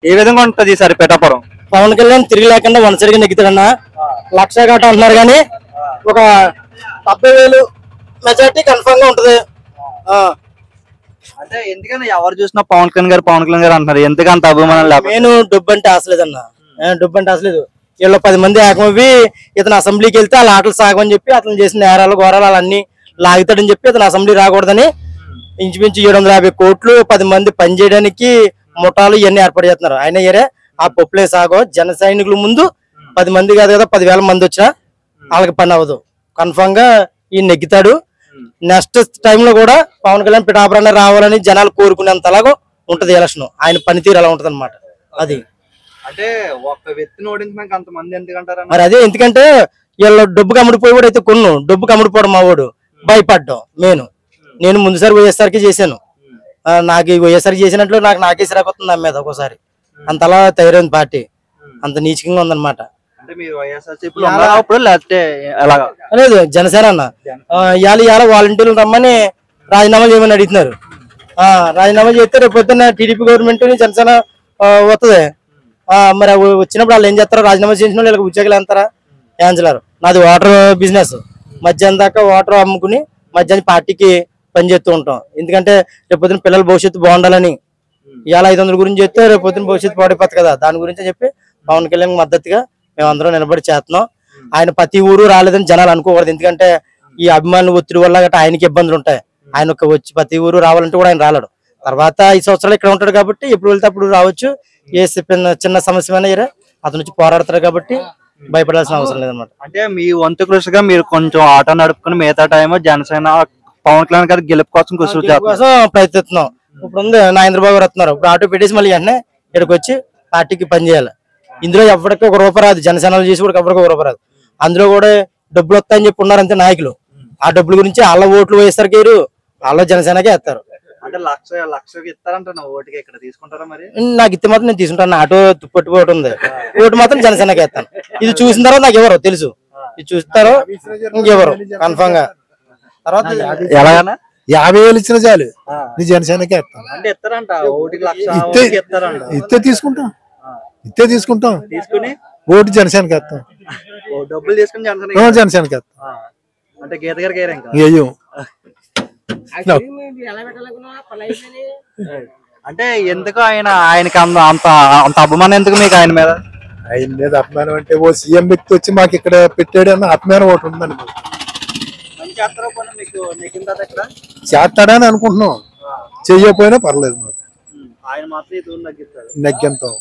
ఏ విధంగా ఉంటది ఈసారి పిఠాపురం? పవన్ కళ్యాణ్ తిరిగి లేకుండా వన్ సైడ్ గా నెగ్గుతాడన్న. 1,00,000 గట్ట అంటున్నారు కానీ ఒక 70,000 మెజార్టీ కన్ఫర్మ్ గా ఉంటది. అంటే ఎందుకని ఎవరు చూసినా పవన్ కళ్యాణ్ గారు అంటున్నారు, ఎందుకంత అభిమానం లేకపోతే? నేను డబ్బు అంటే ఆశలేదన్న, డబ్బు అంటే ఆశలేదు. వీళ్ళు 10 మంది ఏకమవి ఇతను అసెంబ్లీకి వెళ్తే వాళ్ళ ఆటలు సాగమని చెప్పి అతను చేసిన నేరాలు ఘోరాలు అన్ని లాగుతాడని చెప్పి ఇతను అసెంబ్లీ రాకూడదని ఇంచుమించు 750 కోట్లు 10 మంది పనిచేయడానికి ముఠాలు ఇవన్నీ ఏర్పాటు చేస్తున్నారు. ఆయన ఏరే ఆ పప్పులే సాగో జన సైనికుల ముందు 10 మంది కాదు కదా 10,000 మంది వచ్చినా వాళ్ళకి పని అవ్వదు. కన్ఫర్మ్ గా ఈ నెగ్గుతాడు. నెక్స్ట్ టైమ్ లో కూడా పవన్ కళ్యాణ్ పిఠాపురాన్ని రావాలని జనాలు కోరుకునేంతలాగా ఉంటది ఎలక్షన్. ఆయన పనితీరు అలా ఉంటది అనమాట. అది అంటే ఒక వ్యక్తిని ఓడించడానికి అంతమంది ఎందుకంటారు? మరి అదే ఎందుకంటే వీళ్ళు డబ్బుకి అమ్ముడిపోయి కూడా అయితే కొన్ను డబ్బుకి అమ్ముడిపోవడం మా వాడు భయపడ్డాం. నేను ముందుసారి వైఎస్ఆర్కి చేశాను. నాకు వైఎస్ఆర్కి చేసినట్లు నాకే సిరాకొస్తుంది నా మీద ఒక్కోసారి. అంతలా తయారైంది పార్టీ, అంత నీచకంగా ఉందన్నమాట. లేదు జనసేన అన్న ఇవాళ వాలంటీర్లు రమ్మని రాజీనామా చేయమని అడుగుతున్నారు. రాజీనామా చేస్తే రేపు పొద్దున్న టీడీపీ గవర్నమెంట్ జనసేన వస్తుంది. మరి వచ్చినప్పుడు వాళ్ళు ఏం చేస్తారో, రాజీనామా చేసిన వీళ్ళకి ఉద్యోగాలు అంటారా? ఏం నాది వాటర్ బిజినెస్. మధ్యాహ్నం దాకా వాటర్ అమ్ముకుని మధ్యాహ్నం పార్టీకి పని చేస్తూ ఉంటాం. ఎందుకంటే రేపు పొద్దున పిల్లల భవిష్యత్తు బాగుండాలని. ఇవాళ 500 గురించి చెప్తే రేపు పొద్దున భవిష్యత్తు పాడైపోతుంది కదా, దాని గురించి చెప్పి పవన్ కళ్యాణ్ మద్దతుగా మేమందరం నిలబడి చేస్తున్నాం. ఆయన ప్రతి ఊరు రాలేదని జనాలు అనుకోకూడదు. ఎందుకంటే ఈ అభిమానులు ఒత్తిడి వల్ల గట్రా ఆయనకి ఇబ్బందులు ఉంటాయి. ఆయన వచ్చి ప్రతి ఊరు రావాలంటే కూడా ఆయన రాలేడు. తర్వాత 5 సంవత్సరాలు ఇక్కడ ఉంటాడు కాబట్టి ఎప్పుడు వెళ్తే అప్పుడు రావచ్చు. ఏ చిన్న సమస్య అయినా అతను వచ్చి పోరాడతారు కాబట్టి భయపడాల్సిన అవసరం లేదన్నమాట. అంటే మీ వంతు కృషిగా మీరు కొంచెం ఆటో నడుపుకుని మిగతా టైం జనసేన పవన్ కళ్యాణ్ గారి గెలుపు కోసం ప్రయత్నిస్తున్నాం. ఇప్పుడు ఉంది నాగేంద్రబాబు గారు వస్తున్నారు. ఇప్పుడు ఆటో పెట్టేసి మళ్ళీ వెంటనే ఇక్కడికి వచ్చి పార్టీకి పనిచేయాలి. ఇందులో ఎవరికి 1 రూపాయి రాదు. జనసేనలు చేసి కూడా ఎవరికి 1 రూపాయి రాదు. అందులో కూడా డబ్బులు వస్తాయని చెప్పి ఉన్నారంతే నాయకులు. ఆ డబ్బుల గురించి వాళ్ళ ఓట్లు వేస్తారు, వాళ్ళ జనసేనకే వేస్తారు. అంటే 1,00,000 ఇస్తారంట ఓటుకి, ఇక్కడ తీసుకుంటారా మరి? నాకు ఇస్తే మాత్రం నేను తీసుకుంటాను. ఆటో పట్టుకోవటం ఉంది, ఓటు మాత్రం జనసేనకి వేస్తాను. ఇది చూసిన తర్వాత నాకు ఎవరు తెలుసు, ఇది చూస్తారో ఇంకెవరు కన్ఫర్మ్ గా. తర్వాత ఎలాగైనా 50,000 ఇచ్చిన చాలు నీ జనసేనకే వేస్తాను. అంటే ఇస్తారంట ఓటుకి 1,00,000 ఇస్తే తీసుకుంటాం తీసుకుని ఓటు జనసేనకి వేస్తాం. డబ్బులు తీసుకుని జనసేనకి వేస్తాం. అంటే గీత గారికి వేయం. అంటే ఎందుకు ఆయనకి అంత అభిమానం ఎందుకు మీకు ఆయన మీద? ఆయన మీద అభిమానం అంటే ఓ సీఎం వ్యక్తి వచ్చి మాకు ఇక్కడ పెట్టాడు అన్న అభిమానం ఒకటి ఉందండి. చేస్తాడని అనుకుంటున్నాం, చెయ్యకపోయినా పర్లేదు మాకు. ఆయన మాత్రం నెగ్గిస్తాడు. నెగ్గంతాం.